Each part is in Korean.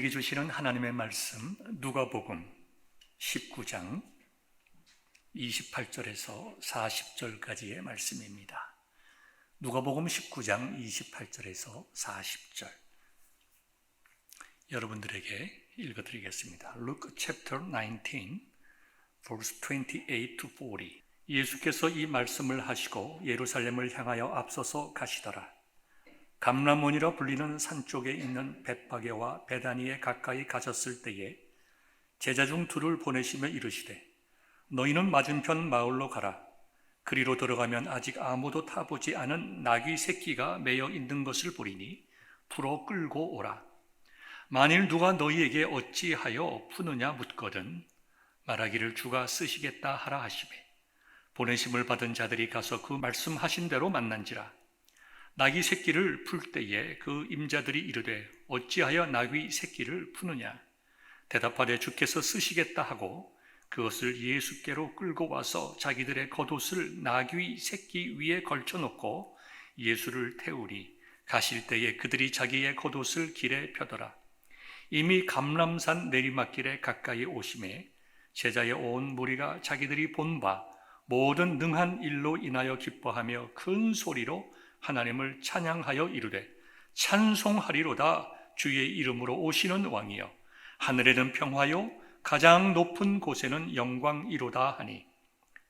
우리에게 주시는 하나님의 말씀 누가복음 19장 28절에서 40절까지의 말씀입니다. 누가복음 19장 28절에서 40절 여러분들에게 읽어드리겠습니다. Luke chapter 19 verse 28 to 40. 예수께서 이 말씀을 하시고 예루살렘을 향하여 앞서서 가시더라. 감람원이라 불리는 산 쪽에 있는 벳바게와 베다니에 가까이 가셨을 때에 제자 중 둘을 보내시며 이르시되 너희는 맞은편 마을로 가라. 그리로 들어가면 아직 아무도 타보지 않은 나귀 새끼가 매여 있는 것을 보리니 풀어 끌고 오라. 만일 누가 너희에게 어찌하여 푸느냐 묻거든 말하기를 주가 쓰시겠다 하라 하시매 보내심을 받은 자들이 가서 그 말씀하신 대로 만난지라. 나귀 새끼를 풀 때에 그 임자들이 이르되 어찌하여 나귀 새끼를 푸느냐 대답하되 주께서 쓰시겠다 하고 그것을 예수께로 끌고 와서 자기들의 겉옷을 나귀 새끼 위에 걸쳐놓고 예수를 태우리. 가실 때에 그들이 자기의 겉옷을 길에 펴더라. 이미 감람산 내리막길에 가까이 오심에 제자의 온 무리가 자기들이 본 바 모든 능한 일로 인하여 기뻐하며 큰 소리로 하나님을 찬양하여 이르되 찬송하리로다. 주의 이름으로 오시는 왕이여 하늘에는 평화요 가장 높은 곳에는 영광이로다 하니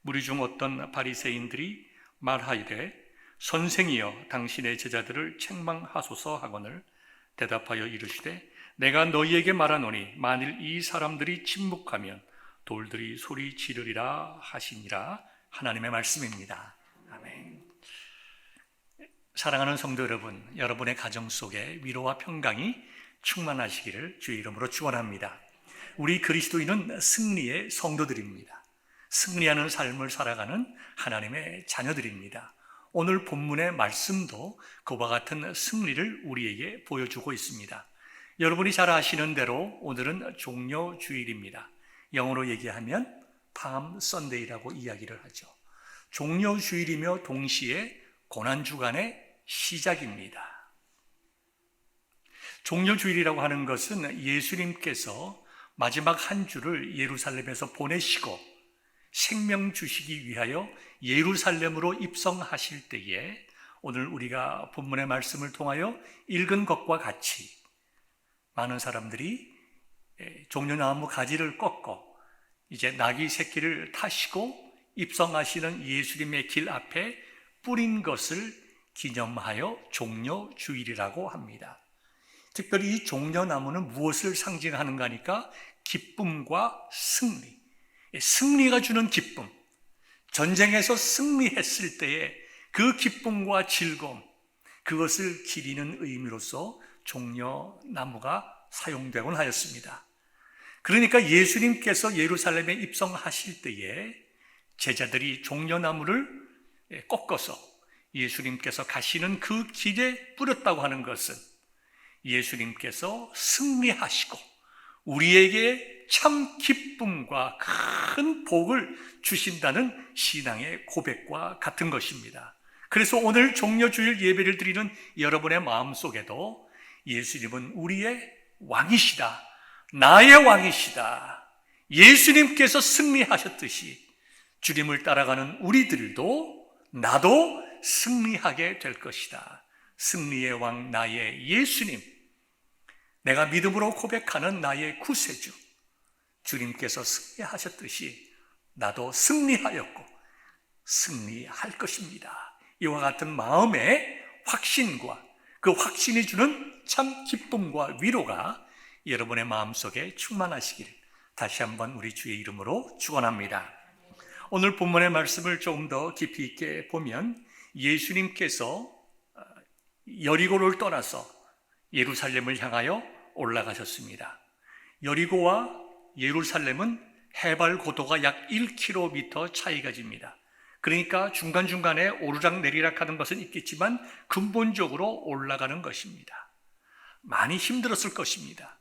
무리 중 어떤 바리새인들이 말하이되 선생이여 당신의 제자들을 책망하소서 하거늘 대답하여 이르시되 내가 너희에게 말하노니 만일 이 사람들이 침묵하면 돌들이 소리 지르리라 하시니라. 하나님의 말씀입니다. 아멘. 사랑하는 성도 여러분, 여러분의 가정 속에 위로와 평강이 충만하시기를 주의 이름으로 축원합니다. 우리 그리스도인은 승리의 성도들입니다. 승리하는 삶을 살아가는 하나님의 자녀들입니다. 오늘 본문의 말씀도 그와 같은 승리를 우리에게 보여주고 있습니다. 여러분이 잘 아시는 대로 오늘은 종려주일입니다. 영어로 얘기하면 palm Sunday라고 이야기를 하죠. 종려주일이며 동시에 고난주간의 시작입니다. 종려주일이라고 하는 것은 예수님께서 마지막 한 주를 예루살렘에서 보내시고 생명 주시기 위하여 예루살렘으로 입성하실 때에 오늘 우리가 본문의 말씀을 통하여 읽은 것과 같이 많은 사람들이 종려나무 가지를 꺾어 이제 나귀 새끼를 타시고 입성하시는 예수님의 길 앞에 뿌린 것을 기념하여 종려주일이라고 합니다. 특별히 이 종려나무는 무엇을 상징하는가 하니까 기쁨과 승리, 승리가 주는 기쁨, 전쟁에서 승리했을 때의 그 기쁨과 즐거움, 그것을 기리는 의미로서 종려나무가 사용되곤 하였습니다. 그러니까 예수님께서 예루살렘에 입성하실 때에 제자들이 종려나무를 꺾어서 예수님께서 가시는 그 길에 뿌렸다고 하는 것은 예수님께서 승리하시고 우리에게 참 기쁨과 큰 복을 주신다는 신앙의 고백과 같은 것입니다. 그래서 오늘 종려주일 예배를 드리는 여러분의 마음속에도 예수님은 우리의 왕이시다, 나의 왕이시다, 예수님께서 승리하셨듯이 주님을 따라가는 우리들도 나도 승리하게 될 것이다. 승리의 왕 나의 예수님, 내가 믿음으로 고백하는 나의 구세주, 주님께서 승리하셨듯이 나도 승리하였고 승리할 것입니다. 이와 같은 마음의 확신과 그 확신이 주는 참 기쁨과 위로가 여러분의 마음속에 충만하시기를 다시 한번 우리 주의 이름으로 축원합니다. 오늘 본문의 말씀을 조금 더 깊이 있게 보면 예수님께서 여리고를 떠나서 예루살렘을 향하여 올라가셨습니다. 여리고와 예루살렘은 해발 고도가 약 1km 차이가 집니다. 그러니까 중간중간에 오르락내리락 하는 것은 있겠지만 근본적으로 올라가는 것입니다. 많이 힘들었을 것입니다.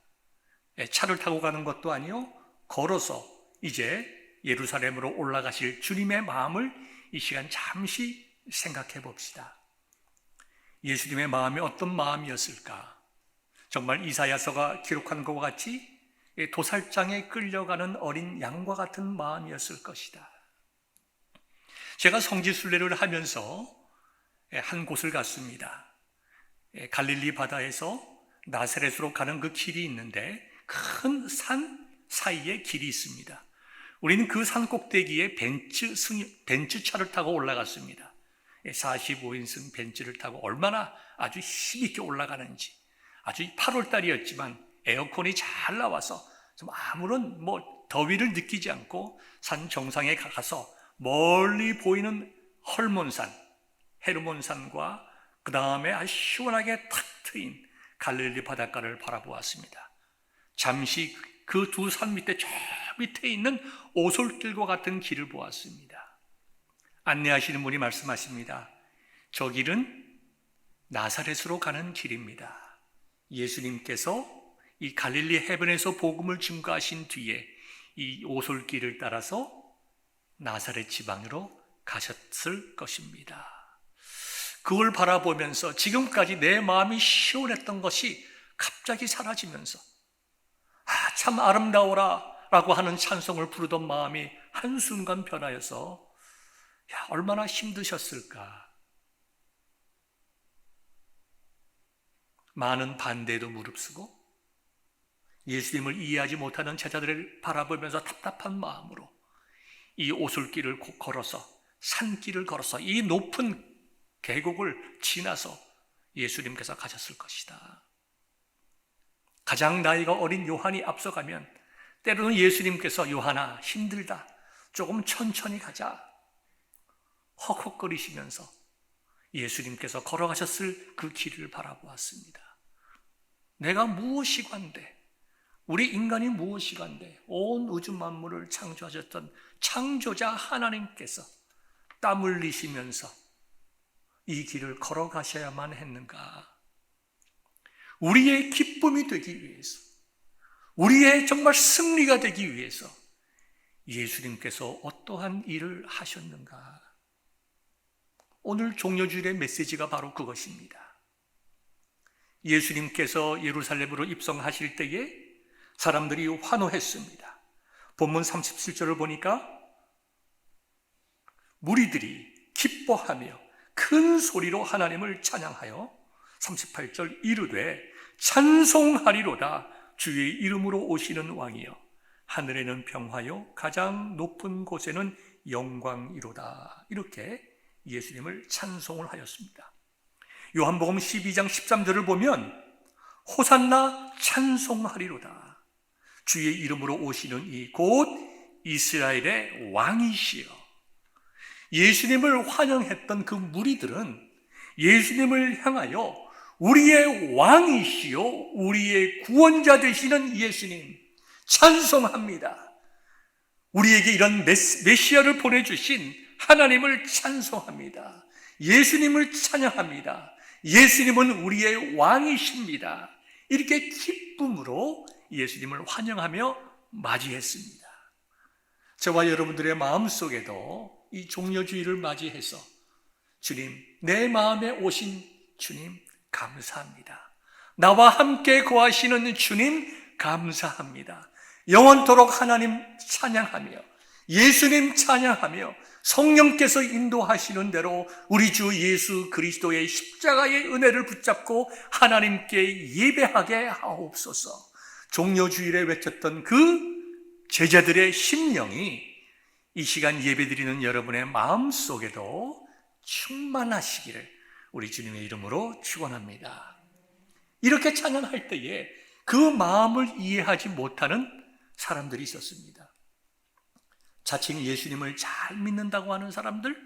차를 타고 가는 것도 아니요, 걸어서 이제 예루살렘으로 올라가실 주님의 마음을 이 시간 잠시 생각해 봅시다. 예수님의 마음이 어떤 마음이었을까? 정말 이사야서가 기록한 것과 같이 도살장에 끌려가는 어린 양과 같은 마음이었을 것이다. 제가 성지순례를 하면서 한 곳을 갔습니다. 갈릴리 바다에서 나사렛으로 가는 그 길이 있는데 큰 산 사이에 길이 있습니다. 우리는 그 산 꼭대기에 벤츠차를 타고 올라갔습니다. 45인승 벤츠를 타고 얼마나 아주 힘있게 올라가는지. 아주 8월달이었지만 에어컨이 잘 나와서 좀 아무런 더위를 느끼지 않고 산 정상에 가서 멀리 보이는 헐몬산, 헤르몬산과 그 다음에 아주 시원하게 탁 트인 갈릴리 바닷가를 바라보았습니다. 잠시 그 두 산 밑에 저 밑에 있는 오솔길과 같은 길을 보았습니다. 안내하시는 분이 말씀하십니다. 저 길은 나사렛으로 가는 길입니다. 예수님께서 이 갈릴리 해변에서 복음을 증거하신 뒤에 이 오솔길을 따라서 나사렛 지방으로 가셨을 것입니다. 그걸 바라보면서 지금까지 내 마음이 시원했던 것이 갑자기 사라지면서 참 아름다워라 라고 하는 찬송을 부르던 마음이 한순간 변하여서 얼마나 힘드셨을까. 많은 반대도 무릅쓰고 예수님을 이해하지 못하는 제자들을 바라보면서 답답한 마음으로 이 오솔길을 걸어서 산길을 걸어서 이 높은 계곡을 지나서 예수님께서 가셨을 것이다. 가장 나이가 어린 요한이 앞서가면 때로는 예수님께서 요한아 힘들다 조금 천천히 가자 헉헉거리시면서 예수님께서 걸어가셨을 그 길을 바라보았습니다. 내가 무엇이관데 우리 인간이 무엇이관데 온 우주 만물을 창조하셨던 창조자 하나님께서 땀 흘리시면서 이 길을 걸어가셔야만 했는가. 우리의 기쁨이 되기 위해서 우리의 정말 승리가 되기 위해서 예수님께서 어떠한 일을 하셨는가. 오늘 종려주일의 메시지가 바로 그것입니다. 예수님께서 예루살렘으로 입성하실 때에 사람들이 환호했습니다. 본문 37절을 보니까 무리들이 기뻐하며 큰 소리로 하나님을 찬양하여 38절 이르되 찬송하리로다 주의 이름으로 오시는 왕이여 하늘에는 평화요 가장 높은 곳에는 영광이로다. 이렇게 예수님을 찬송을 하였습니다. 요한복음 12장 13절을 보면 호산나 찬송하리로다 주의 이름으로 오시는 이 곧 이스라엘의 왕이시여. 예수님을 환영했던 그 무리들은 예수님을 향하여 우리의 왕이시여 우리의 구원자 되시는 예수님 찬송합니다. 우리에게 이런 메시아를 보내주신 하나님을 찬송합니다. 예수님을 찬양합니다. 예수님은 우리의 왕이십니다. 이렇게 기쁨으로 예수님을 환영하며 맞이했습니다. 저와 여러분들의 마음속에도 이 종려주의를 맞이해서 주님, 내 마음에 오신 주님 감사합니다. 나와 함께 거하시는 주님 감사합니다. 영원토록 하나님 찬양하며 예수님 찬양하며 성령께서 인도하시는 대로 우리 주 예수 그리스도의 십자가의 은혜를 붙잡고 하나님께 예배하게 하옵소서. 종려주일에 외쳤던 그 제자들의 심령이 이 시간 예배드리는 여러분의 마음속에도 충만하시기를 우리 주님의 이름으로 축원합니다. 이렇게 찬양할 때에 그 마음을 이해하지 못하는 사람들이 있었습니다. 자칭 예수님을 잘 믿는다고 하는 사람들,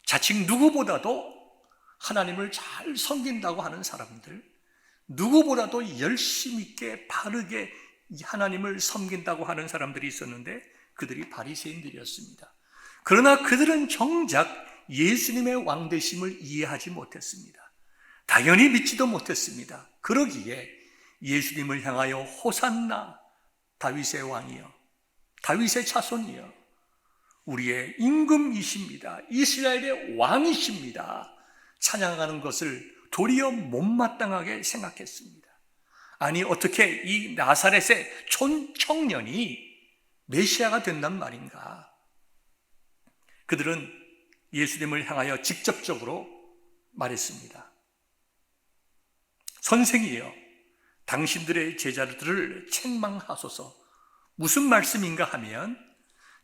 자칭 누구보다도 하나님을 잘 섬긴다고 하는 사람들, 누구보다도 열심 있게 바르게 하나님을 섬긴다고 하는 사람들이 있었는데 그들이 바리새인들이었습니다. 그러나 그들은 정작 예수님의 왕되심을 이해하지 못했습니다. 당연히 믿지도 못했습니다. 그러기에 예수님을 향하여 호산나 다윗의 왕이여 다윗의 자손이여 우리의 임금이십니다. 이스라엘의 왕이십니다. 찬양하는 것을 도리어 못마땅하게 생각했습니다. 아니, 어떻게 이 나사렛의 청년이 메시아가 된단 말인가? 그들은 예수님을 향하여 직접적으로 말했습니다. 선생이여, 당신들의 제자들을 책망하소서. 무슨 말씀인가 하면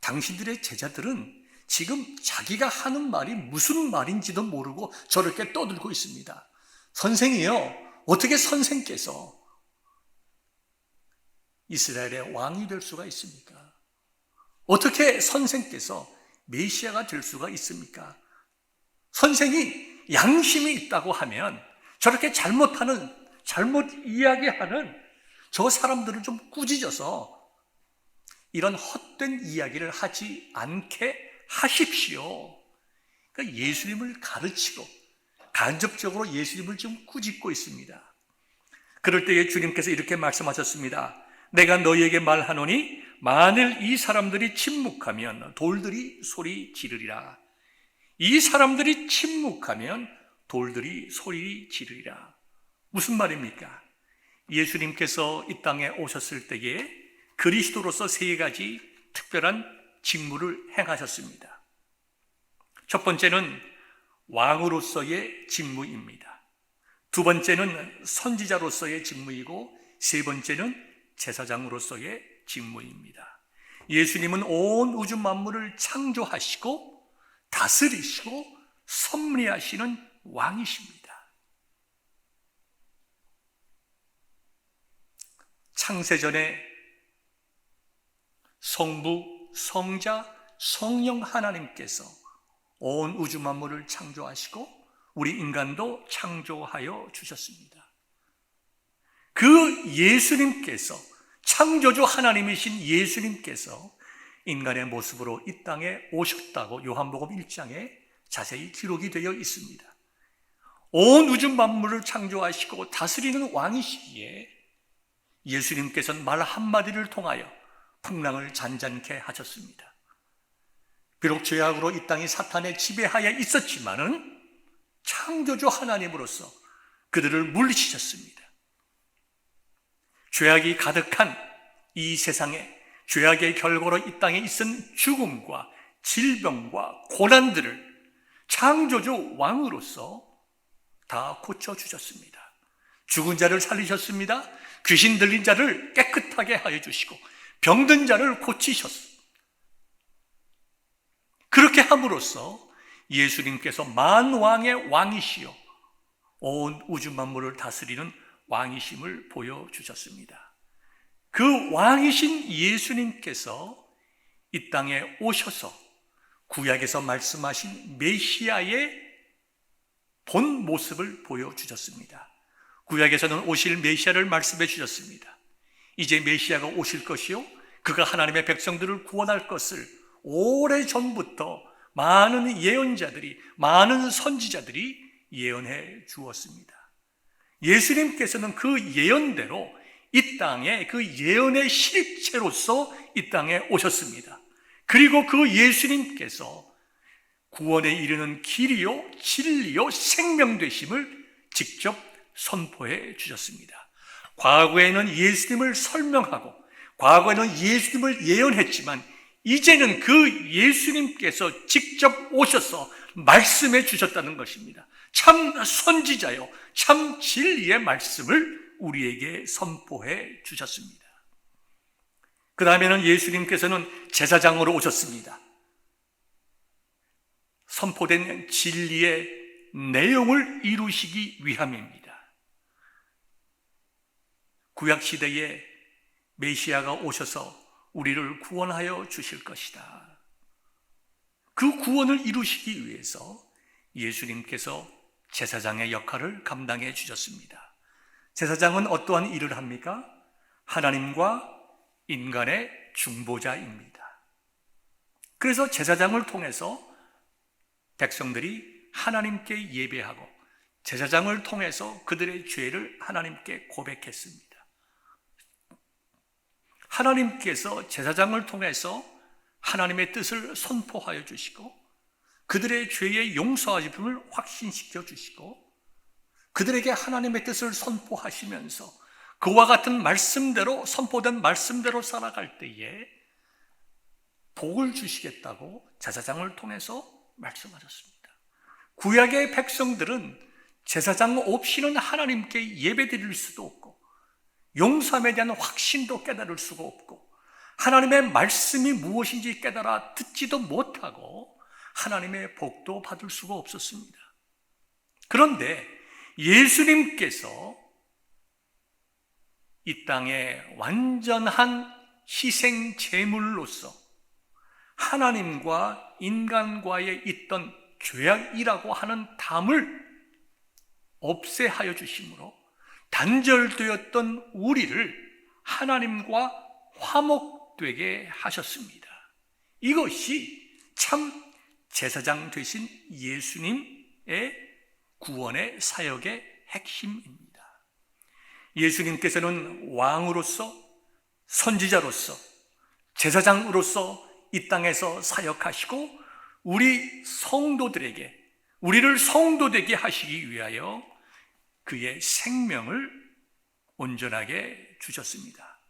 당신들의 제자들은 지금 자기가 하는 말이 무슨 말인지도 모르고 저렇게 떠들고 있습니다. 선생이여, 어떻게 선생께서 이스라엘의 왕이 될 수가 있습니까? 어떻게 선생께서 메시아가 될 수가 있습니까? 선생이 양심이 있다고 하면 저렇게 잘못 이야기하는 저 사람들을 좀 꾸짖어서 이런 헛된 이야기를 하지 않게 하십시오. 그러니까 예수님을 가르치고 간접적으로 예수님을 좀 꾸짖고 있습니다. 그럴 때에 주님께서 이렇게 말씀하셨습니다. 내가 너희에게 말하노니 만일 이 사람들이 침묵하면 돌들이 소리 지르리라. 이 사람들이 침묵하면 돌들이 소리 지르리라. 무슨 말입니까? 예수님께서 이 땅에 오셨을 때에 그리스도로서 세 가지 특별한 직무를 행하셨습니다. 첫 번째는 왕으로서의 직무입니다. 두 번째는 선지자로서의 직무이고 세 번째는 제사장으로서의 직무입니다. 예수님은 온 우주 만물을 창조하시고 다스리시고 섭리하시는 왕이십니다. 창세전에 성부, 성자, 성령 하나님께서 온 우주 만물을 창조하시고 우리 인간도 창조하여 주셨습니다. 그 예수님께서, 창조주 하나님이신 예수님께서 인간의 모습으로 이 땅에 오셨다고 요한복음 1장에 자세히 기록이 되어 있습니다. 온 우주 만물을 창조하시고 다스리는 왕이시기에 예수님께서는 말 한마디를 통하여 풍랑을 잔잔케 하셨습니다. 비록 죄악으로 이 땅이 사탄의 지배하에 있었지만은 창조주 하나님으로서 그들을 물리치셨습니다. 죄악이 가득한 이 세상에 죄악의 결과로 이 땅에 있은 죽음과 질병과 고난들을 창조주 왕으로서 다 고쳐주셨습니다. 죽은 자를 살리셨습니다. 귀신 들린 자를 깨끗하게 하여 주시고 병든 자를 고치셨습니다. 그렇게 함으로써 예수님께서 만왕의 왕이시요 온 우주 만물을 다스리는 왕이심을 보여주셨습니다. 그 왕이신 예수님께서 이 땅에 오셔서 구약에서 말씀하신 메시아의 본 모습을 보여주셨습니다. 구약에서는 오실 메시아를 말씀해 주셨습니다. 이제 메시아가 오실 것이요 그가 하나님의 백성들을 구원할 것을 오래전부터 많은 예언자들이, 많은 선지자들이 예언해 주었습니다. 예수님께서는 그 예언대로 이 땅에 그 예언의 실체로서 이 땅에 오셨습니다. 그리고 그 예수님께서 구원에 이르는 길이요 진리요 생명 되심을 직접 선포해 주셨습니다. 과거에는 예수님을 설명하고 과거에는 예수님을 예언했지만 이제는 그 예수님께서 직접 오셔서 말씀해 주셨다는 것입니다. 참 선지자요 참 진리의 말씀을 우리에게 선포해 주셨습니다. 그 다음에는 예수님께서는 제사장으로 오셨습니다. 선포된 진리의 내용을 이루시기 위함입니다. 구약시대에 메시아가 오셔서 우리를 구원하여 주실 것이다. 그 구원을 이루시기 위해서 예수님께서 제사장의 역할을 감당해 주셨습니다. 제사장은 어떠한 일을 합니까? 하나님과 인간의 중보자입니다. 그래서 제사장을 통해서 백성들이 하나님께 예배하고 제사장을 통해서 그들의 죄를 하나님께 고백했습니다. 하나님께서 제사장을 통해서 하나님의 뜻을 선포하여 주시고 그들의 죄의 용서하심을 확신시켜 주시고 그들에게 하나님의 뜻을 선포하시면서 그와 같은 말씀대로, 선포된 말씀대로 살아갈 때에 복을 주시겠다고 제사장을 통해서 말씀하셨습니다. 구약의 백성들은 제사장 없이는 하나님께 예배드릴 수도 없고 용서함에 대한 확신도 깨달을 수가 없고 하나님의 말씀이 무엇인지 깨달아 듣지도 못하고 하나님의 복도 받을 수가 없었습니다. 그런데 예수님께서 이 땅에 완전한 희생 제물로서 하나님과 인간과의 있던 죄악이라고 하는 담을 없애하여 주심으로 단절되었던 우리를 하나님과 화목되게 하셨습니다. 이것이 참 제사장 되신 예수님의 구원의 사역의 핵심입니다. 예수님께서는 왕으로서, 선지자로서, 제사장으로서 이 땅에서 사역하시고 우리 성도들에게, 우리를 성도되게 하시기 위하여 그의 생명을 온전하게 주셨습니다.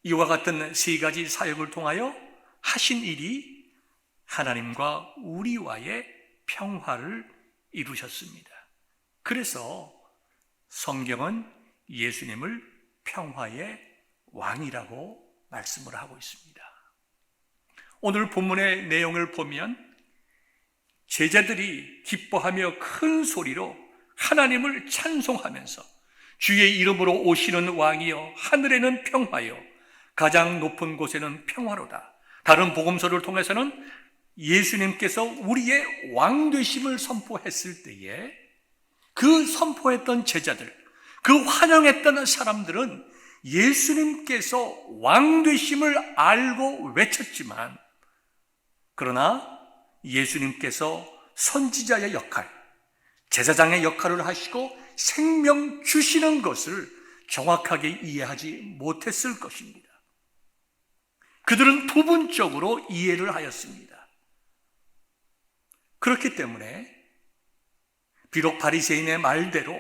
이와 같은 세 가지 사역을 통하여 하신 일이 하나님과 우리와의 평화를 이루셨습니다. 그래서 성경은 예수님을 평화의 왕이라고 말씀을 하고 있습니다. 오늘 본문의 내용을 보면 제자들이 기뻐하며 큰 소리로 하나님을 찬송하면서 주의 이름으로 오시는 왕이여 하늘에는 평화여 가장 높은 곳에는 평화로다. 다른 복음서를 통해서는 예수님께서 우리의 왕 되심을 선포했을 때에 그 선포했던 제자들, 그 환영했던 사람들은 예수님께서 왕 되심을 알고 외쳤지만 그러나 예수님께서 선지자의 역할, 제사장의 역할을 하시고 생명 주시는 것을 정확하게 이해하지 못했을 것입니다. 그들은 부분적으로 이해를 하였습니다. 그렇기 때문에 비록 바리새인의 말대로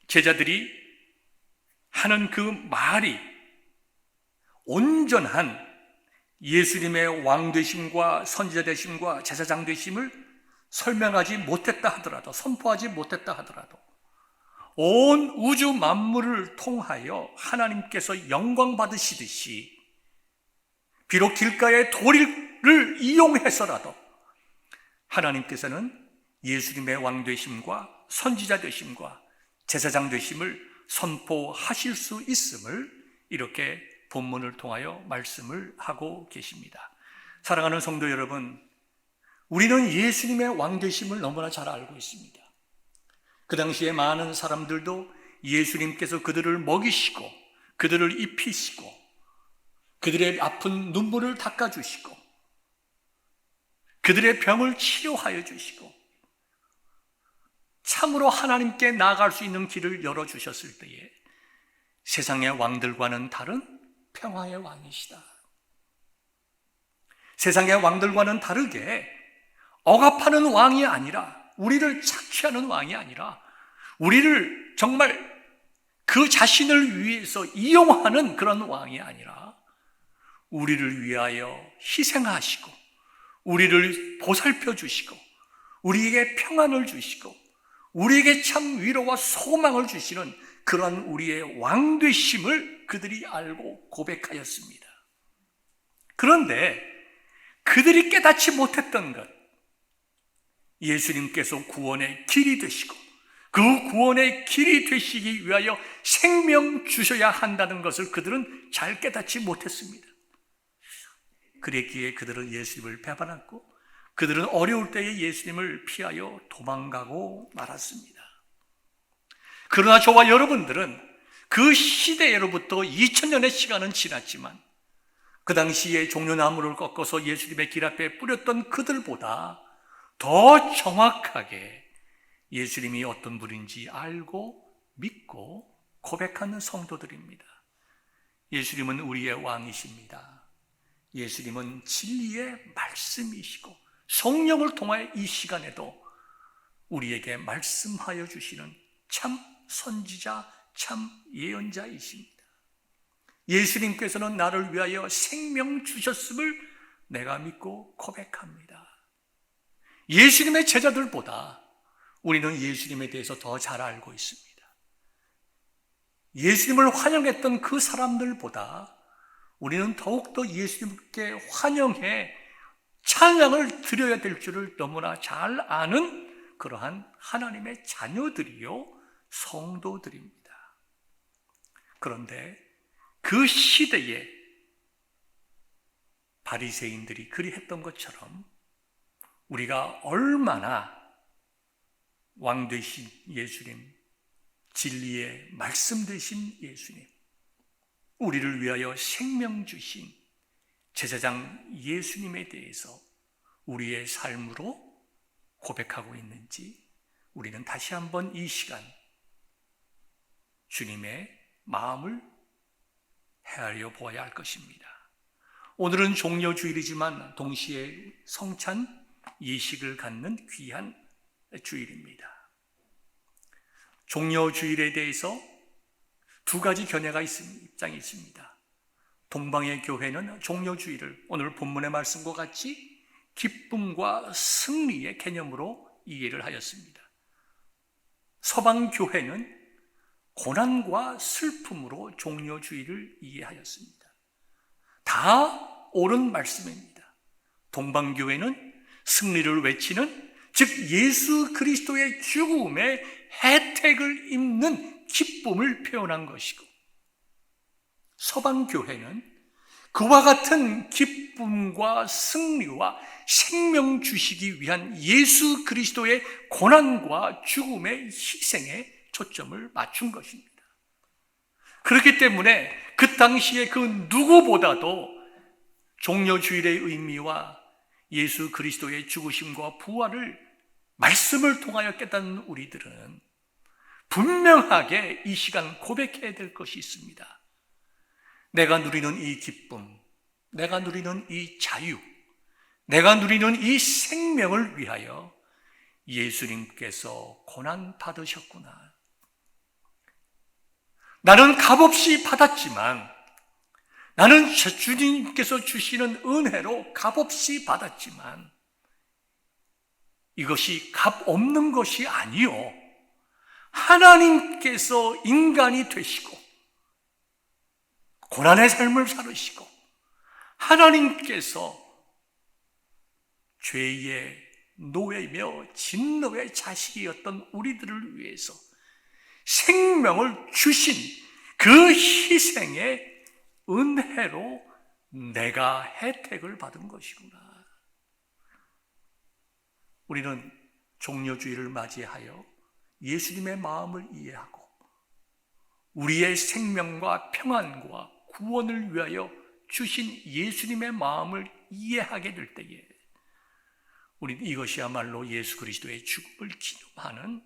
제자들이 하는 그 말이 온전한 예수님의 왕 되심과 선지자 되심과 제사장 되심을 설명하지 못했다 하더라도, 선포하지 못했다 하더라도 온 우주 만물을 통하여 하나님께서 영광 받으시듯이 비록 길가의 도리를 이용해서라도 하나님께서는 예수님의 왕 되심과 선지자 되심과 제사장 되심을 선포하실 수 있음을 이렇게 본문을 통하여 말씀을 하고 계십니다. 사랑하는 성도 여러분, 우리는 예수님의 왕 되심을 너무나 잘 알고 있습니다. 그 당시에 많은 사람들도 예수님께서 그들을 먹이시고 그들을 입히시고 그들의 아픈 눈물을 닦아주시고 그들의 병을 치료하여 주시고 참으로 하나님께 나아갈 수 있는 길을 열어주셨을 때에 세상의 왕들과는 다른 평화의 왕이시다. 세상의 왕들과는 다르게 억압하는 왕이 아니라, 우리를 착취하는 왕이 아니라, 우리를 정말 그 자신을 위해서 이용하는 그런 왕이 아니라 우리를 위하여 희생하시고 우리를 보살펴 주시고 우리에게 평안을 주시고 우리에게 참 위로와 소망을 주시는 그런 우리의 왕 되심을 그들이 알고 고백하였습니다. 그런데 그들이 깨닫지 못했던 것, 예수님께서 구원의 길이 되시고 그 구원의 길이 되시기 위하여 생명 주셔야 한다는 것을 그들은 잘 깨닫지 못했습니다. 그랬기에 그들은 예수님을 배반했고 그들은 어려울 때에 예수님을 피하여 도망가고 말았습니다. 그러나 저와 여러분들은 그 시대로부터 2000년의 시간은 지났지만 그 당시에 종려나무를 꺾어서 예수님의 길 앞에 뿌렸던 그들보다 더 정확하게 예수님이 어떤 분인지 알고 믿고 고백하는 성도들입니다. 예수님은 우리의 왕이십니다. 예수님은 진리의 말씀이시고 성령을 통하여 이 시간에도 우리에게 말씀하여 주시는 참 선지자, 참 예언자이십니다. 예수님께서는 나를 위하여 생명 주셨음을 내가 믿고 고백합니다. 예수님의 제자들보다 우리는 예수님에 대해서 더 잘 알고 있습니다. 예수님을 환영했던 그 사람들보다 우리는 더욱더 예수님께 환영해 찬양을 드려야 될 줄을 너무나 잘 아는 그러한 하나님의 자녀들이요, 성도들입니다. 그런데 그 시대에 바리새인들이 그리했던 것처럼 우리가 얼마나 왕 되신 예수님, 진리의 말씀 되신 예수님, 우리를 위하여 생명 주신 제사장 예수님에 대해서 우리의 삶으로 고백하고 있는지 우리는 다시 한번 이 시간 주님의 마음을 헤아려 보아야 할 것입니다. 오늘은 종려주일이지만 동시에 성찬 예식을 갖는 귀한 주일입니다. 종려주일에 대해서 두 가지 견해가 입장이 있습니다. 동방의 교회는 종려주일을 오늘 본문의 말씀과 같이 기쁨과 승리의 개념으로 이해를 하였습니다. 서방 교회는 고난과 슬픔으로 종려주일을 이해하였습니다. 다 옳은 말씀입니다. 동방교회는 승리를 외치는, 즉 예수 그리스도의 죽음의 혜택을 입는 기쁨을 표현한 것이고, 서방교회는 그와 같은 기쁨과 승리와 생명 주시기 위한 예수 그리스도의 고난과 죽음의 희생에 초점을 맞춘 것입니다. 그렇기 때문에 그 당시에 그 누구보다도 종려주일의 의미와 예수 그리스도의 죽으심과 부활을 말씀을 통하여 깨닫는 우리들은 분명하게 이 시간 고백해야 될 것이 있습니다. 내가 누리는 이 기쁨, 내가 누리는 이 자유, 내가 누리는 이 생명을 위하여 예수님께서 고난 받으셨구나. 나는 값없이 받았지만, 나는 주님께서 주시는 은혜로 값없이 받았지만 이것이 값없는 것이 아니요, 하나님께서 인간이 되시고 고난의 삶을 살으시고 하나님께서 죄의 노예며 진노의 자식이었던 우리들을 위해서 생명을 주신 그 희생의 은혜로 내가 혜택을 받은 것이구나. 우리는 종려주일을 맞이하여 예수님의 마음을 이해하고 우리의 생명과 평안과 구원을 위하여 주신 예수님의 마음을 이해하게 될 때에 우리는 이것이야말로 예수 그리스도의 죽음을 기념하는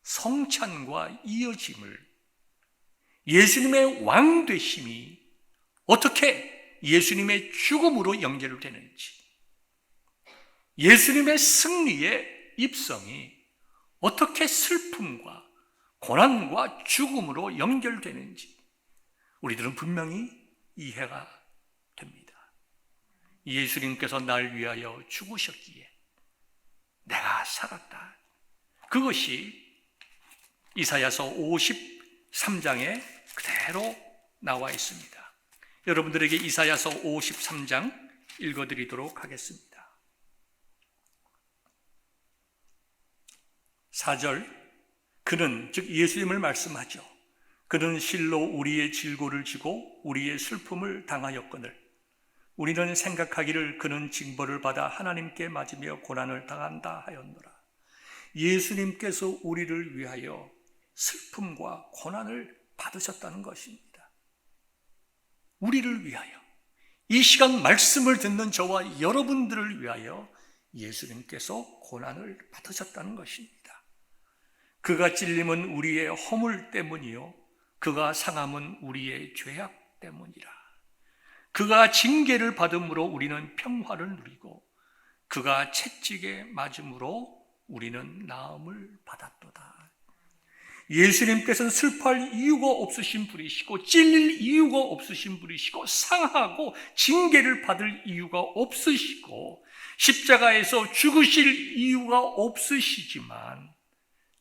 성찬과 이어짐을, 예수님의 왕되심이 어떻게 예수님의 죽음으로 연결되는지, 예수님의 승리의 입성이 어떻게 슬픔과 고난과 죽음으로 연결되는지 우리들은 분명히 이해가 됩니다. 예수님께서 날 위하여 죽으셨기에 내가 살았다. 그것이 이사야서 53장에 그대로 나와 있습니다. 여러분들에게 이사야서 53장 읽어드리도록 하겠습니다. 4절, 그는, 즉 예수님을 말씀하죠. 그는 실로 우리의 질고를 지고 우리의 슬픔을 당하였거늘 우리는 생각하기를 그는 징벌을 받아 하나님께 맞으며 고난을 당한다 하였노라. 예수님께서 우리를 위하여 슬픔과 고난을 받으셨다는 것입니다. 우리를 위하여, 이 시간 말씀을 듣는 저와 여러분들을 위하여 예수님께서 고난을 받으셨다는 것입니다. 그가 찔림은 우리의 허물 때문이요 그가 상함은 우리의 죄악 때문이라. 그가 징계를 받음으로 우리는 평화를 누리고 그가 채찍에 맞음으로 우리는 나음을 받았도다. 예수님께서는 슬퍼할 이유가 없으신 분이시고 찔릴 이유가 없으신 분이시고 상하고 징계를 받을 이유가 없으시고 십자가에서 죽으실 이유가 없으시지만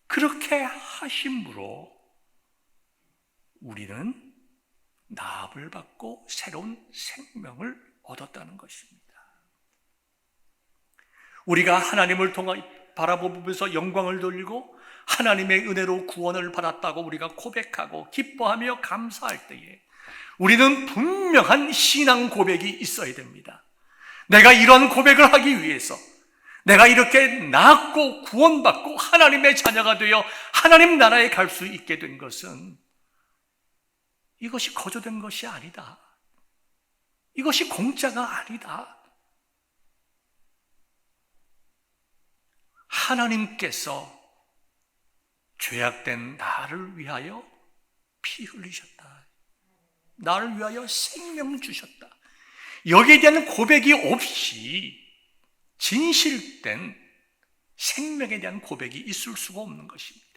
그렇게 하심으로 우리는 나음을 받고 새로운 생명을 얻었다는 것입니다. 우리가 하나님을 통해 바라보면서 영광을 돌리고 하나님의 은혜로 구원을 받았다고 우리가 고백하고 기뻐하며 감사할 때에 우리는 분명한 신앙 고백이 있어야 됩니다. 내가 이런 고백을 하기 위해서 내가 이렇게 낳고 구원받고 하나님의 자녀가 되어 하나님 나라에 갈 수 있게 된 것은 이것이 거저된 것이 아니다. 이것이 공짜가 아니다. 하나님께서 죄악된 나를 위하여 피 흘리셨다. 나를 위하여 생명 주셨다. 여기에 대한 고백이 없이 진실된 생명에 대한 고백이 있을 수가 없는 것입니다.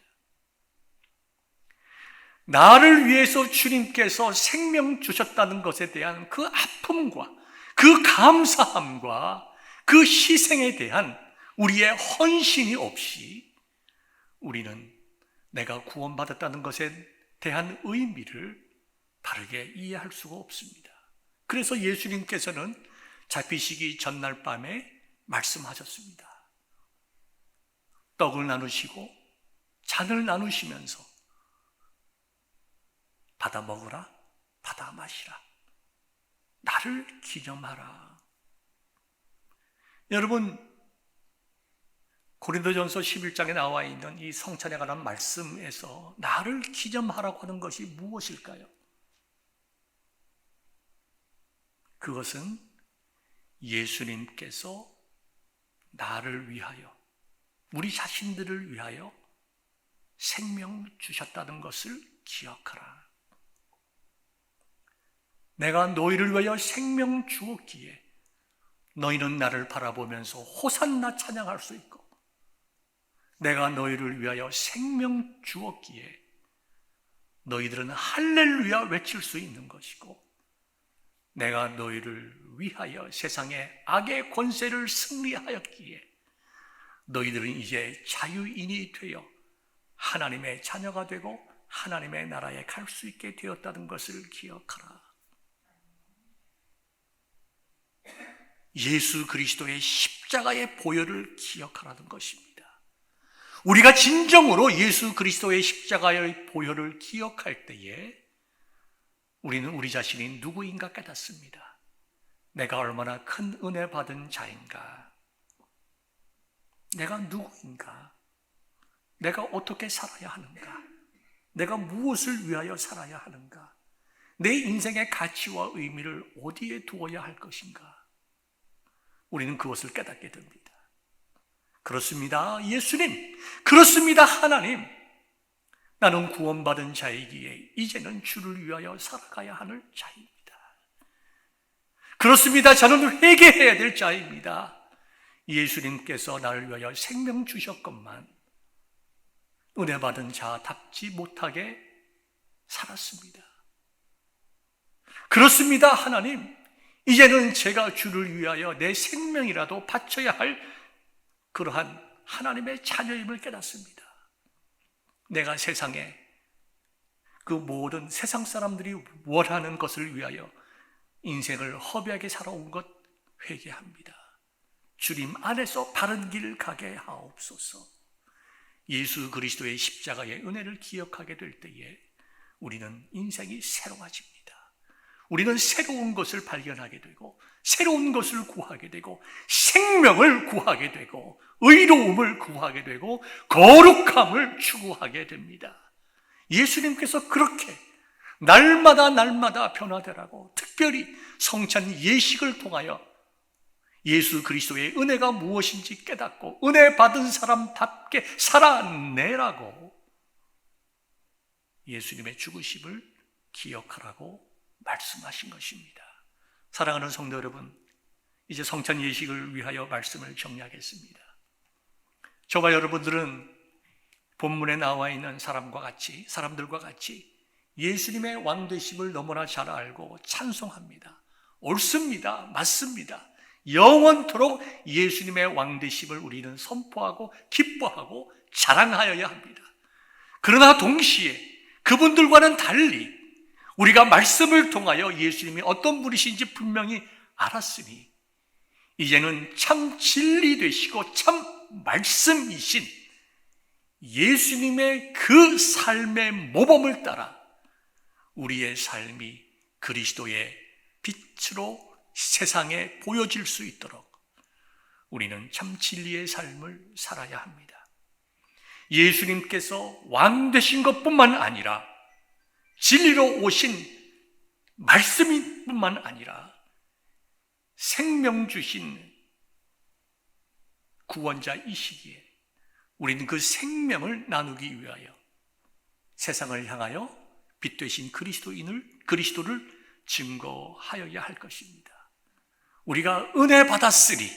나를 위해서 주님께서 생명 주셨다는 것에 대한 그 아픔과 그 감사함과 그 희생에 대한 우리의 헌신이 없이 우리는 내가 구원받았다는 것에 대한 의미를 바르게 이해할 수가 없습니다. 그래서 예수님께서는 잡히시기 전날 밤에 말씀하셨습니다. 떡을 나누시고 잔을 나누시면서 받아 먹으라, 받아 마시라. 나를 기념하라. 여러분, 고린도전서 11장에 나와 있는 이 성찬에 관한 말씀에서 나를 기념하라고 하는 것이 무엇일까요? 그것은 예수님께서 나를 위하여, 우리 자신들을 위하여 생명 주셨다는 것을 기억하라. 내가 너희를 위하여 생명 주었기에 너희는 나를 바라보면서 호산나 찬양할 수 있고, 내가 너희를 위하여 생명 주었기에 너희들은 할렐루야 외칠 수 있는 것이고, 내가 너희를 위하여 세상의 악의 권세를 승리하였기에 너희들은 이제 자유인이 되어 하나님의 자녀가 되고 하나님의 나라에 갈 수 있게 되었다는 것을 기억하라. 예수 그리스도의 십자가의 보혈을 기억하라는 것입니다. 우리가 진정으로 예수 그리스도의 십자가의 보혈을 기억할 때에 우리는 우리 자신이 누구인가 깨닫습니다. 내가 얼마나 큰 은혜 받은 자인가? 내가 누구인가? 내가 어떻게 살아야 하는가? 내가 무엇을 위하여 살아야 하는가? 내 인생의 가치와 의미를 어디에 두어야 할 것인가? 우리는 그것을 깨닫게 됩니다. 그렇습니다, 예수님. 그렇습니다, 하나님. 나는 구원받은 자이기에 이제는 주를 위하여 살아가야 하는 자입니다. 그렇습니다, 저는 회개해야 될 자입니다. 예수님께서 나를 위하여 생명 주셨건만 은혜 받은 자답지 못하게 살았습니다. 그렇습니다, 하나님. 이제는 제가 주를 위하여 내 생명이라도 바쳐야 할 그러한 하나님의 자녀임을 깨닫습니다. 내가 세상에 그 모든 세상 사람들이 원하는 것을 위하여 인생을 허비하게 살아온 것 회개합니다. 주님 안에서 바른 길 가게 하옵소서. 예수 그리스도의 십자가의 은혜를 기억하게 될 때에 우리는 인생이 새로워집니다. 우리는 새로운 것을 발견하게 되고 새로운 것을 구하게 되고 생명을 구하게 되고 의로움을 구하게 되고 거룩함을 추구하게 됩니다. 예수님께서 그렇게 날마다 변화되라고 특별히 성찬 예식을 통하여 예수 그리스도의 은혜가 무엇인지 깨닫고 은혜 받은 사람답게 살아내라고 예수님의 죽으심을 기억하라고 말씀하신 것입니다. 사랑하는 성도 여러분, 이제 성찬 예식을 위하여 말씀을 정리하겠습니다. 저와 여러분들은 본문에 나와 있는 사람들과 같이 예수님의 왕되심을 너무나 잘 알고 찬송합니다. 옳습니다. 맞습니다. 영원토록 예수님의 왕되심을 우리는 선포하고 기뻐하고 자랑하여야 합니다. 그러나 동시에 그분들과는 달리 우리가 말씀을 통하여 예수님이 어떤 분이신지 분명히 알았으니 이제는 참 진리 되시고 참 말씀이신 예수님의 그 삶의 모범을 따라 우리의 삶이 그리스도의 빛으로 세상에 보여질 수 있도록 우리는 참 진리의 삶을 살아야 합니다. 예수님께서 왕 되신 것뿐만 아니라 진리로 오신 말씀인 뿐만 아니라 생명 주신 구원자이시기에 우리는 그 생명을 나누기 위하여 세상을 향하여 빛 되신 그리스도를 증거하여야 할 것입니다. 우리가 은혜 받았으니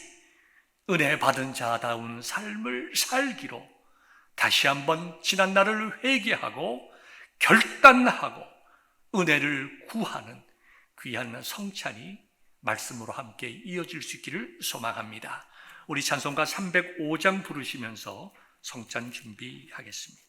은혜 받은 자다운 삶을 살기로 다시 한번 지난 날을 회개하고 결단하고 은혜를 구하는 귀한 성찬이 말씀으로 함께 이어질 수 있기를 소망합니다. 우리 찬송가 305장 부르시면서 성찬 준비하겠습니다.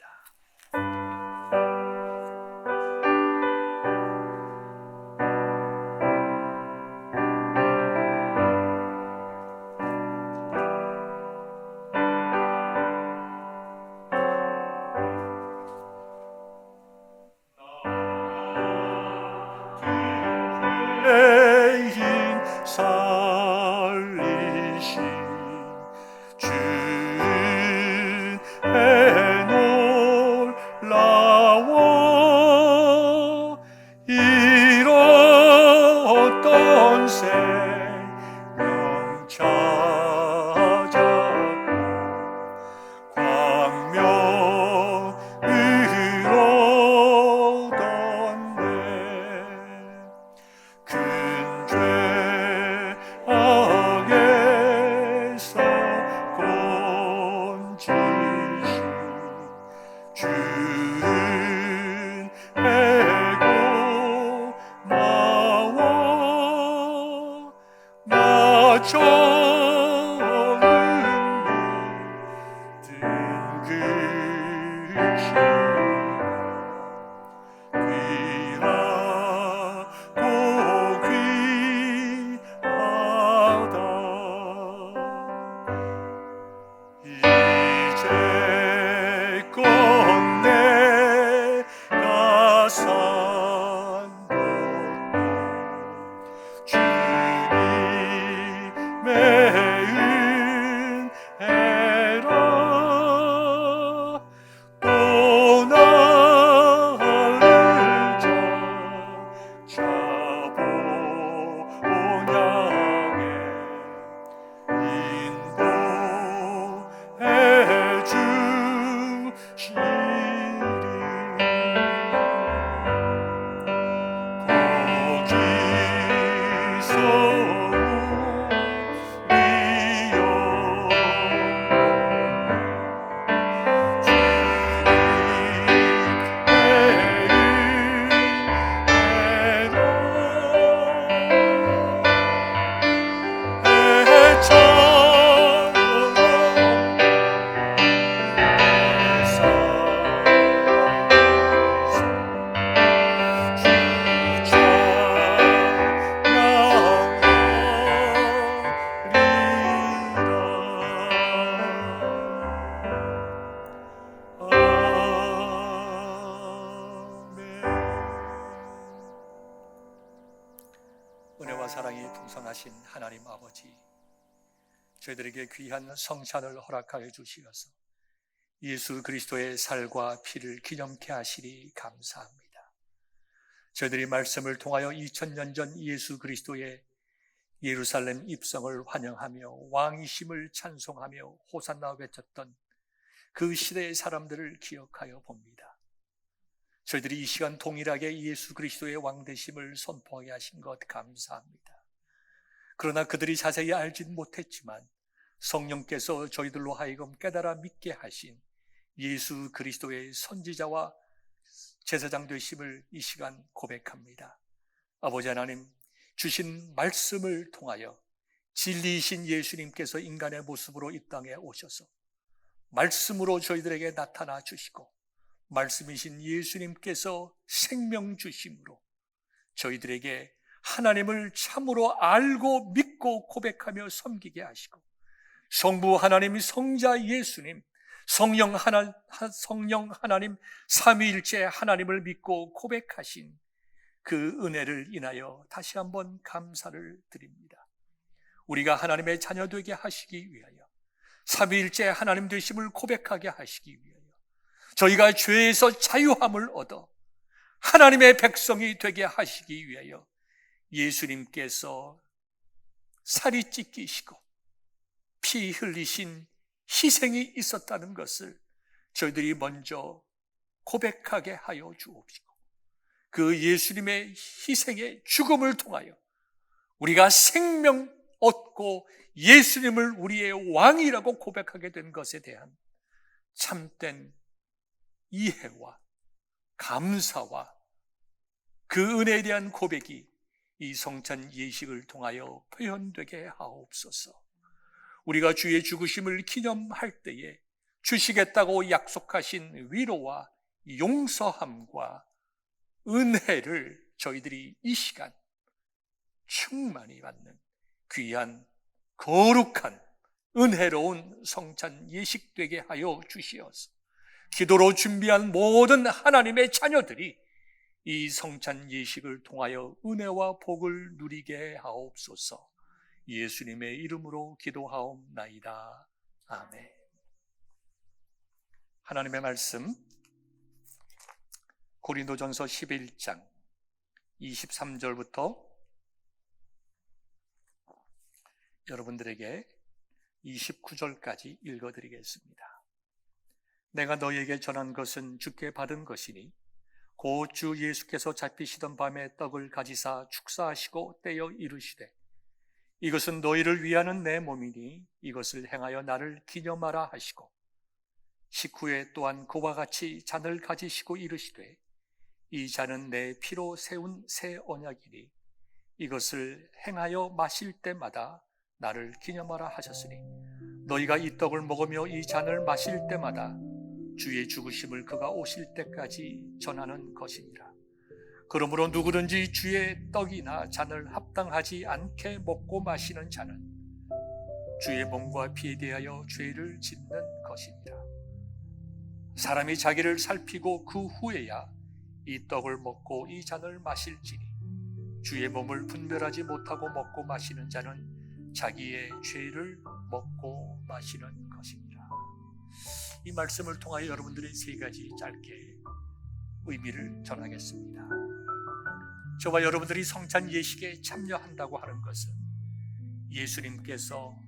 은혜와 사랑이 풍성하신 하나님 아버지, 저희들에게 귀한 성찬을 허락하여 주시어서 예수 그리스도의 살과 피를 기념케 하시니 감사합니다. 저희들이 말씀을 통하여 2000년 전 예수 그리스도의 예루살렘 입성을 환영하며 왕이심을 찬송하며 호산나 외쳤던 그 시대의 사람들을 기억하여 봅니다. 저희들이 이 시간 동일하게 예수 그리스도의 왕되심을 선포하게 하신 것 감사합니다. 그러나 그들이 자세히 알진 못했지만 성령께서 저희들로 하여금 깨달아 믿게 하신 예수 그리스도의 선지자와 제사장 되심을 이 시간 고백합니다. 아버지 하나님, 주신 말씀을 통하여 진리이신 예수님께서 인간의 모습으로 이 땅에 오셔서 말씀으로 저희들에게 나타나 주시고, 말씀이신 예수님께서 생명 주심으로 저희들에게 하나님을 참으로 알고 믿고 고백하며 섬기게 하시고, 성부 하나님, 성자 예수님, 성령 하나님, 삼위일체 하나님을 믿고 고백하신 그 은혜를 인하여 다시 한번 감사를 드립니다. 우리가 하나님의 자녀 되게 하시기 위하여, 삼위일체 하나님 되심을 고백하게 하시기 위하여, 저희가 죄에서 자유함을 얻어 하나님의 백성이 되게 하시기 위하여 예수님께서 살이 찢기시고 피 흘리신 희생이 있었다는 것을 저희들이 먼저 고백하게 하여 주옵시고, 그 예수님의 희생의 죽음을 통하여 우리가 생명 얻고 예수님을 우리의 왕이라고 고백하게 된 것에 대한 참된 이해와 감사와 그 은혜에 대한 고백이 이 성찬 예식을 통하여 표현되게 하옵소서. 우리가 주의 죽으심을 기념할 때에 주시겠다고 약속하신 위로와 용서함과 은혜를 저희들이 이 시간 충만히 받는 귀한 거룩한 은혜로운 성찬 예식 되게 하여 주시어서 기도로 준비한 모든 하나님의 자녀들이 이 성찬 예식을 통하여 은혜와 복을 누리게 하옵소서. 예수님의 이름으로 기도하옵나이다. 아멘. 하나님의 말씀, 고린도전서 11장 23절부터 여러분들에게 29절까지 읽어드리겠습니다. 내가 너희에게 전한 것은 주께 받은 것이니 곧 주 예수께서 잡히시던 밤에 떡을 가지사 축사하시고 떼어 이르시되, 이것은 너희를 위하는 내 몸이니 이것을 행하여 나를 기념하라 하시고, 식후에 또한 그와 같이 잔을 가지시고 이르시되, 이 잔은 내 피로 세운 새 언약이니 이것을 행하여 마실 때마다 나를 기념하라 하셨으니, 너희가 이 떡을 먹으며 이 잔을 마실 때마다 주의 죽으심을 그가 오실 때까지 전하는 것이니라. 그러므로 누구든지 주의 떡이나 잔을 합당하지 않게 먹고 마시는 자는 주의 몸과 피에 대하여 죄를 짓는 것이니라. 사람이 자기를 살피고 그 후에야 이 떡을 먹고 이 잔을 마실지니, 주의 몸을 분별하지 못하고 먹고 마시는 자는 자기의 죄를 먹고 마시는 것이니라. 이 말씀을 통하여 여러분들의 세 가지 짧게 의미를 전하겠습니다. 저와 여러분들이 성찬 예식에 참여한다고 하는 것은 예수님께서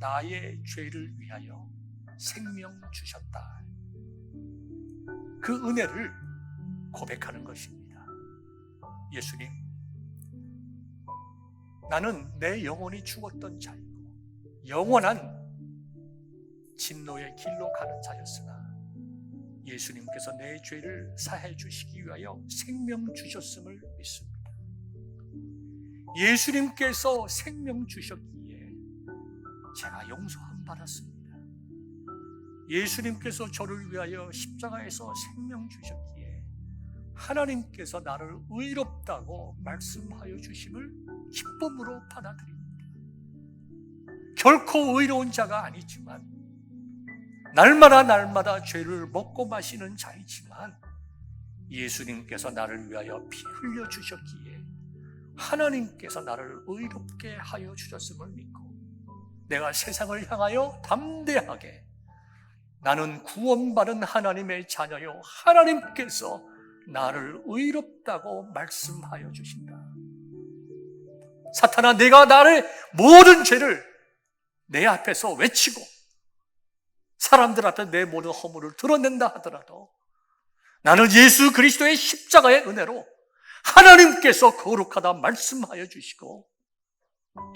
나의 죄를 위하여 생명 주셨다, 그 은혜를 고백하는 것입니다. 예수님, 나는 내 영혼이 죽었던 자이고 영원한 진노의 길로 가는 자였으나 예수님께서 내 죄를 사해 주시기 위하여 생명 주셨음을 믿습니다. 예수님께서 생명 주셨기에 제가 용서함 받았습니다. 예수님께서 저를 위하여 십자가에서 생명 주셨기에 하나님께서 나를 의롭다고 말씀하여 주심을 기쁨으로 받아들입니다. 결코 의로운 자가 아니지만 날마다 죄를 먹고 마시는 자이지만 예수님께서 나를 위하여 피 흘려 주셨기에 하나님께서 나를 의롭게 하여 주셨음을 믿고 내가 세상을 향하여 담대하게 나는 구원받은 하나님의 자녀요, 하나님께서 나를 의롭다고 말씀하여 주신다. 사탄아, 내가 나의 모든 죄를 내 앞에서 외치고 사람들 앞에 내 모든 허물을 드러낸다 하더라도 나는 예수 그리스도의 십자가의 은혜로 하나님께서 거룩하다 말씀하여 주시고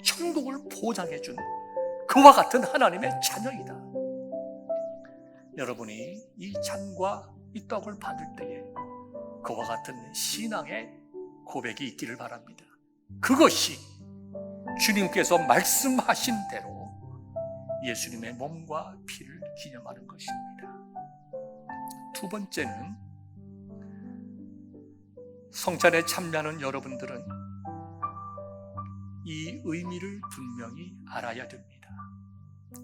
천국을 보장해 준 그와 같은 하나님의 자녀이다. 여러분이 이 잔과 이 떡을 받을 때에 그와 같은 신앙의 고백이 있기를 바랍니다. 그것이 주님께서 말씀하신 대로 예수님의 몸과 피를 기념하는 것입니다. 두 번째는, 성찬에 참여하는 여러분들은 이 의미를 분명히 알아야 됩니다.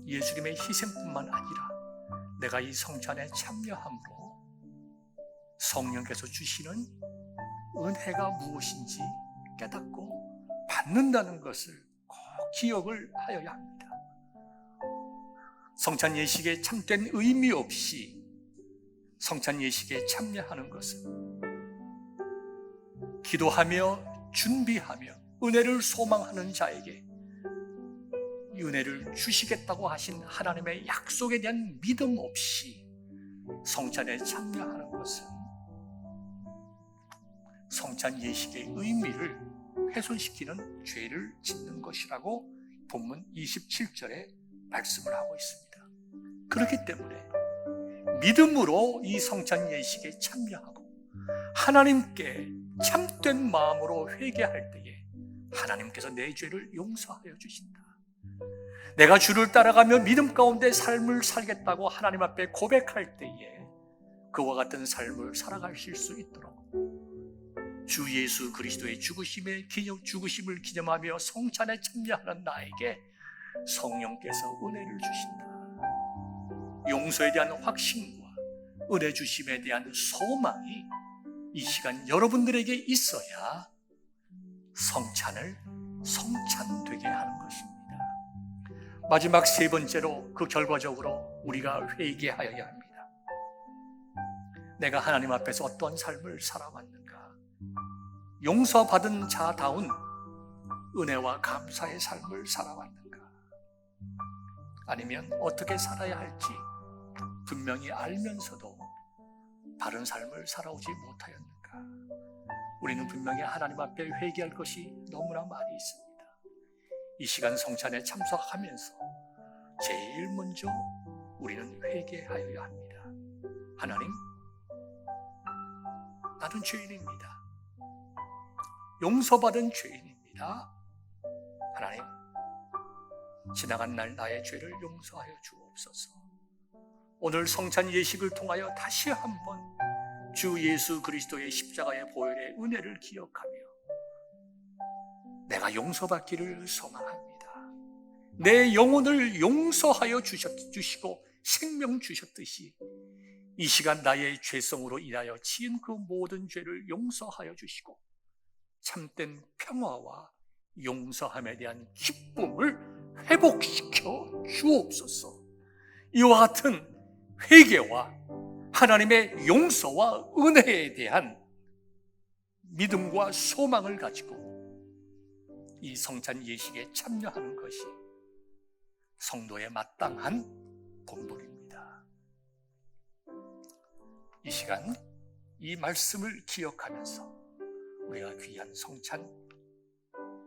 예수님의 희생뿐만 아니라 내가 이 성찬에 참여함으로 성령께서 주시는 은혜가 무엇인지 깨닫고 받는다는 것을 꼭 기억을 하여야 합니다. 성찬 예식에 참된 의미 없이 성찬 예식에 참여하는 것은 기도하며 준비하며 은혜를 소망하는 자에게 은혜를 주시겠다고 하신 하나님의 약속에 대한 믿음 없이 성찬에 참여하는 것은 성찬 예식의 의미를 훼손시키는 죄를 짓는 것이라고 본문 27절에 말씀을 하고 있습니다. 그렇기 때문에 믿음으로 이 성찬 예식에 참여하고 하나님께 참된 마음으로 회개할 때에 하나님께서 내 죄를 용서하여 주신다. 내가 주를 따라가며 믿음 가운데 삶을 살겠다고 하나님 앞에 고백할 때에 그와 같은 삶을 살아가실 수 있도록 주 예수 그리스도의 죽으심을 기념하며 성찬에 참여하는 나에게 성령께서 은혜를 주신다. 용서에 대한 확신과 은혜 주심에 대한 소망이 이 시간 여러분들에게 있어야 성찬을 성찬되게 하는 것입니다. 마지막 세 번째로, 그 결과적으로 우리가 회개하여야 합니다. 내가 하나님 앞에서 어떤 삶을 살아왔는가? 용서받은 자다운 은혜와 감사의 삶을 살아왔는가? 아니면 어떻게 살아야 할지 분명히 알면서도 바른 삶을 살아오지 못하였는가? 우리는 분명히 하나님 앞에 회개할 것이 너무나 많이 있습니다. 이 시간 성찬에 참석하면서 제일 먼저 우리는 회개하여야 합니다. 하나님, 나는 죄인입니다. 용서받은 죄인입니다. 하나님, 지나간 날 나의 죄를 용서하여 주옵소서. 오늘 성찬 예식을 통하여 다시 한번 주 예수 그리스도의 십자가의 보혈의 은혜를 기억하며 내가 용서받기를 소망합니다. 내 영혼을 용서하여 주시고 생명 주셨듯이 이 시간 나의 죄성으로 인하여 지은 그 모든 죄를 용서하여 주시고 참된 평화와 용서함에 대한 기쁨을 회복시켜 주옵소서. 이와 같은 회개와 하나님의 용서와 은혜에 대한 믿음과 소망을 가지고 이 성찬 예식에 참여하는 것이 성도의 마땅한 본분입니다. 이 시간 이 말씀을 기억하면서 우리가 귀한 성찬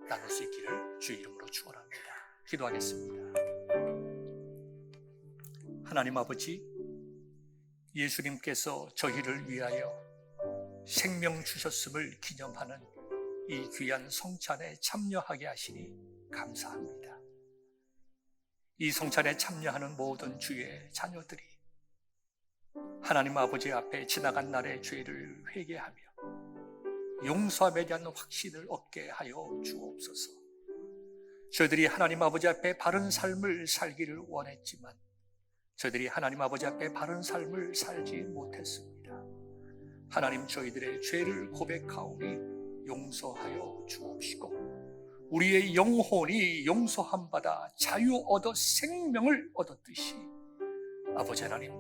나눌 수 있기를 주의 이름으로 축원합니다. 기도하겠습니다. 하나님 아버지, 예수님께서 저희를 위하여 생명 주셨음을 기념하는 이 귀한 성찬에 참여하게 하시니 감사합니다. 이 성찬에 참여하는 모든 주의 자녀들이 하나님 아버지 앞에 지나간 날의 죄를 회개하며 용서함에 대한 확신을 얻게 하여 주옵소서. 저희들이 하나님 아버지 앞에 바른 삶을 살기를 원했지만 저희들이 하나님 아버지 앞에 바른 삶을 살지 못했습니다. 하나님, 저희들의 죄를 고백하오니 용서하여 주옵시고 우리의 영혼이 용서함 받아 자유 얻어 생명을 얻었듯이 아버지 하나님,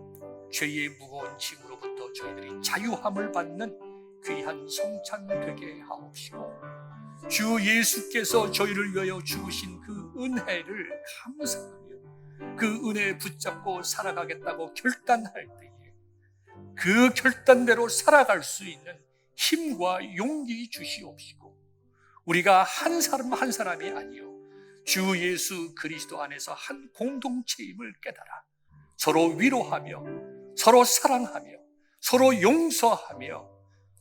죄의 무거운 짐으로부터 저희들이 자유함을 받는 귀한 성찬 되게 하옵시고 주 예수께서 저희를 위하여 주신 그 은혜를 감사하며 그 은혜에 붙잡고 살아가겠다고 결단할 때에 그 결단대로 살아갈 수 있는 힘과 용기 주시옵시고 우리가 한 사람 한 사람이 아니요 주 예수 그리스도 안에서 한 공동체임을 깨달아 서로 위로하며 서로 사랑하며 서로 용서하며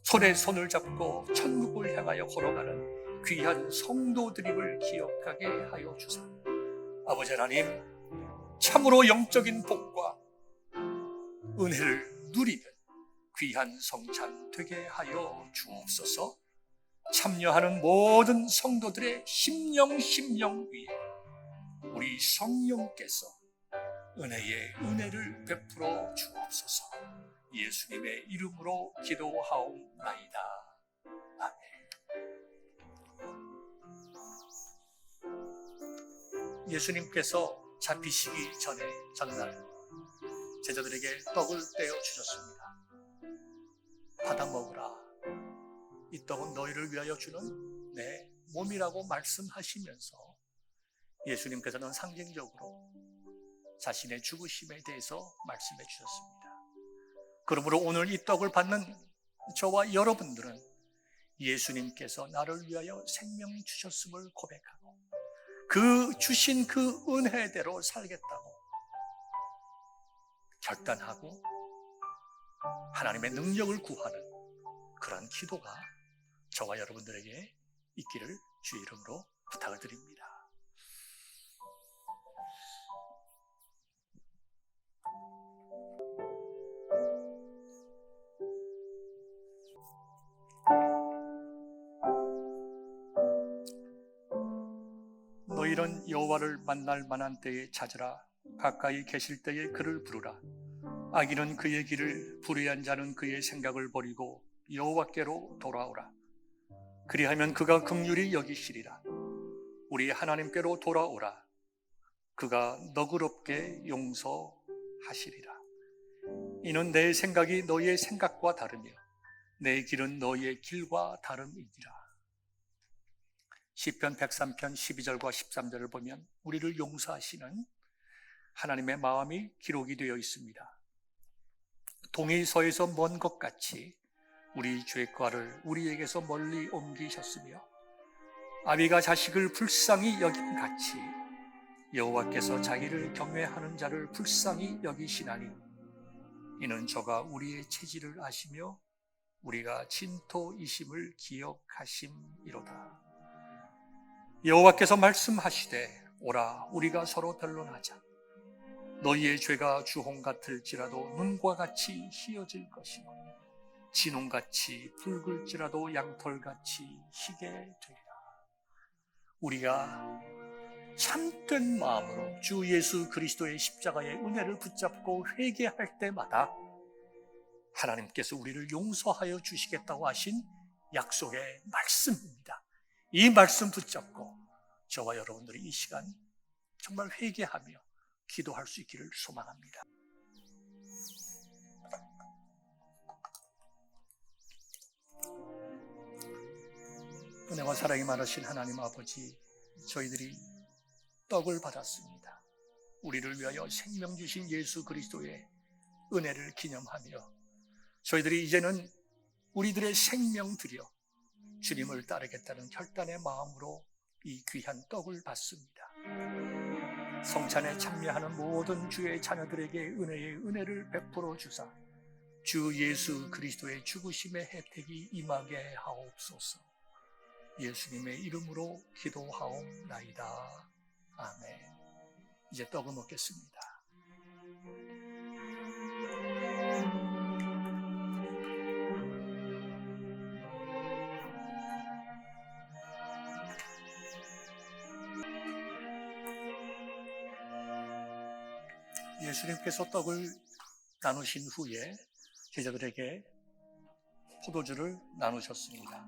손에 손을 잡고 천국을 향하여 걸어가는 귀한 성도들임을 기억하게 하여 주사. 아버지 하나님, 참으로 영적인 복과 은혜를 누리는 귀한 성찬 되게 하여 주옵소서. 참여하는 모든 성도들의 심령 위에 우리 성령께서 은혜를 베풀어 주옵소서. 예수님의 이름으로 기도하옵나이다. 아멘. 예수님께서 잡히시기 전에 전날 제자들에게 떡을 떼어 주셨습니다. 받아 먹으라. 이 떡은 너희를 위하여 주는 내 몸이라고 말씀하시면서 예수님께서는 상징적으로 자신의 죽으심에 대해서 말씀해 주셨습니다. 그러므로 오늘 이 떡을 받는 저와 여러분들은 예수님께서 나를 위하여 생명 주셨음을 고백하고 그 주신 그 은혜대로 살겠다고 결단하고 하나님의 능력을 구하는 그런 기도가 저와 여러분들에게 있기를 주의 이름으로 부탁을 드립니다. 너희는 여호와를 만날 만한 때에 찾으라. 가까이 계실 때에 그를 부르라. 악인은 그의 길을, 불의한 자는 그의 생각을 버리고 여호와께로 돌아오라. 그리하면 그가 긍휼히 여기시리라. 우리 하나님께로 돌아오라. 그가 너그럽게 용서하시리라. 이는 내 생각이 너희의 생각과 다르며 내 길은 너희의 길과 다름이니라. 시편 103편 12절과 13절을 보면 우리를 용서하시는 하나님의 마음이 기록이 되어 있습니다. 동이 서에서 먼 것 같이 우리 죄과를 우리에게서 멀리 옮기셨으며 아비가 자식을 불쌍히 여김 같이 여호와께서 자기를 경외하는 자를 불쌍히 여기시나니 이는 저가 우리의 체질을 아시며 우리가 진토이심을 기억하심이로다. 여호와께서 말씀하시되 오라 우리가 서로 변론하자. 너희의 죄가 주홍 같을지라도 눈과 같이 희어질 것이고 진홍같이 붉을지라도 양털같이 희게 되리라. 우리가 참된 마음으로 주 예수 그리스도의 십자가의 은혜를 붙잡고 회개할 때마다 하나님께서 우리를 용서하여 주시겠다고 하신 약속의 말씀입니다. 이 말씀 붙잡고 저와 여러분들이 이 시간 정말 회개하며 기도할 수 있기를 소망합니다. 은혜와 사랑이 많으신 하나님 아버지, 저희들이 떡을 받았습니다. 우리를 위하여 생명 주신 예수 그리스도의 은혜를 기념하며 저희들이 이제는 우리들의 생명 들여 주님을 따르겠다는 결단의 마음으로 이 귀한 떡을 받습니다. 성찬에 참여하는 모든 주의 자녀들에게 은혜를 베풀어 주사 주 예수 그리스도의 죽으심의 혜택이 임하게 하옵소서. 예수님의 이름으로 기도하옵나이다. 아멘. 이제 떡을 먹겠습니다. 예수님께서 떡을 나누신 후에 제자들에게 포도주를 나누셨습니다.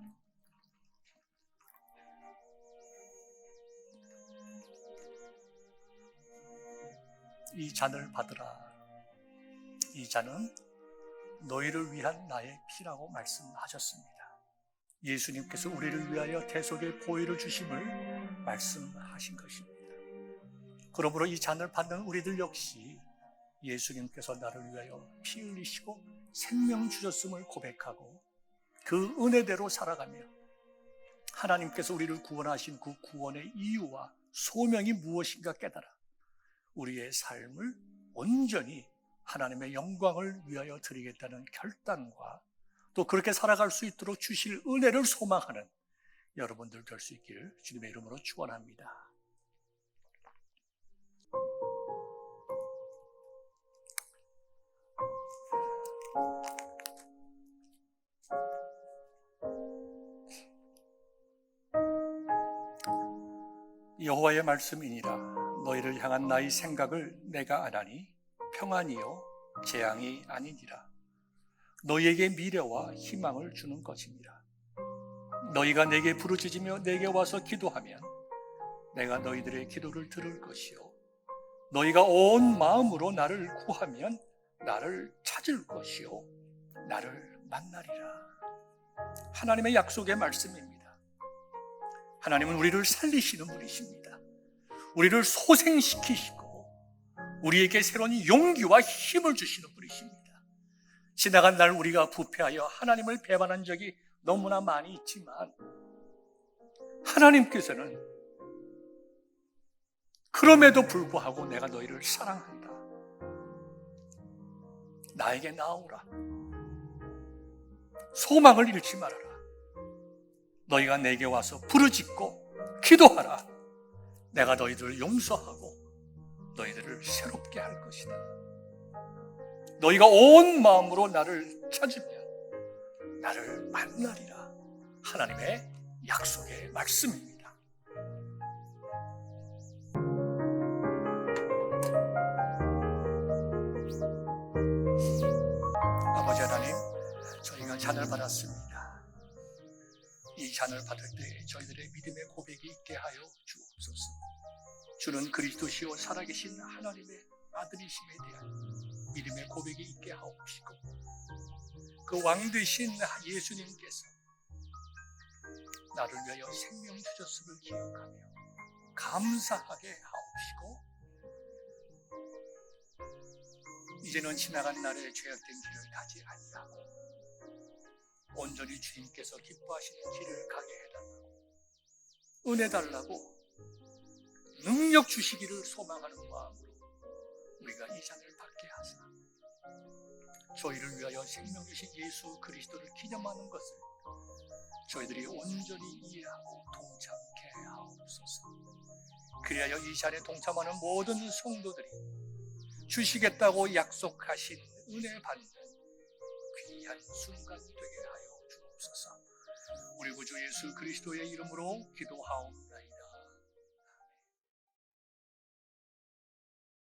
이 잔을 받으라. 이 잔은 너희를 위한 나의 피라고 말씀하셨습니다. 예수님께서 우리를 위하여 대속의 보혈을 주심을 말씀하신 것입니다. 그러므로 이 잔을 받는 우리들 역시 예수님께서 나를 위하여 피 흘리시고 생명 주셨음을 고백하고 그 은혜대로 살아가며 하나님께서 우리를 구원하신 그 구원의 이유와 소명이 무엇인가 깨달아 우리의 삶을 온전히 하나님의 영광을 위하여 드리겠다는 결단과 또 그렇게 살아갈 수 있도록 주실 은혜를 소망하는 여러분들 될 수 있기를 주님의 이름으로 축원합니다. 여호와의 말씀이니라. 너희를 향한 나의 생각을 내가 아나니 평안이요 재앙이 아니니라. 너희에게 미래와 희망을 주는 것이니라. 너희가 내게 부르짖으며 내게 와서 기도하면 내가 너희들의 기도를 들을 것이요 너희가 온 마음으로 나를 구하면 나를 찾을 것이요 나를 만나리라. 하나님의 약속의 말씀입니다. 하나님은 우리를 살리시는 분이십니다. 우리를 소생시키시고 우리에게 새로운 용기와 힘을 주시는 분이십니다. 지나간 날 우리가 부패하여 하나님을 배반한 적이 너무나 많이 있지만 하나님께서는 그럼에도 불구하고 내가 너희를 사랑한다. 나에게 나오라. 소망을 잃지 말아라. 너희가 내게 와서 부르짖고 기도하라. 내가 너희들을 용서하고 너희들을 새롭게 할 것이다. 너희가 온 마음으로 나를 찾으면 나를 만나리라. 하나님의 약속의 말씀입니다. 아버지 하나님, 저희가 잔을 받았습니다. 이 잔을 받을 때 저희들의 믿음의 고백이 있게 하여 주옵소서. 주는 그리스도시요 살아계신 하나님의 아들이심에 대한 믿음의 고백이 있게 하옵시고 그 왕 되신 예수님께서 나를 위하여 생명 주셨음을 기억하며 감사하게 하옵시고 이제는 지나간 날의 죄악된 길을 가지 아니하고 온전히 주님께서 기뻐하시는 길을 가게 해달라고 은혜 달라고 능력 주시기를 소망하는 마음으로 우리가 이 잔을 받게 하사 저희를 위하여 생명 주신 예수 그리스도를 기념하는 것을 저희들이 온전히 이해하고 동참케 하옵소서. 그리하여 이 잔에 동참하는 모든 성도들이 주시겠다고 약속하신 은혜 받는 귀한 순간 되게 하여 주옵소서. 우리 구주 예수 그리스도의 이름으로 기도하옵나이다.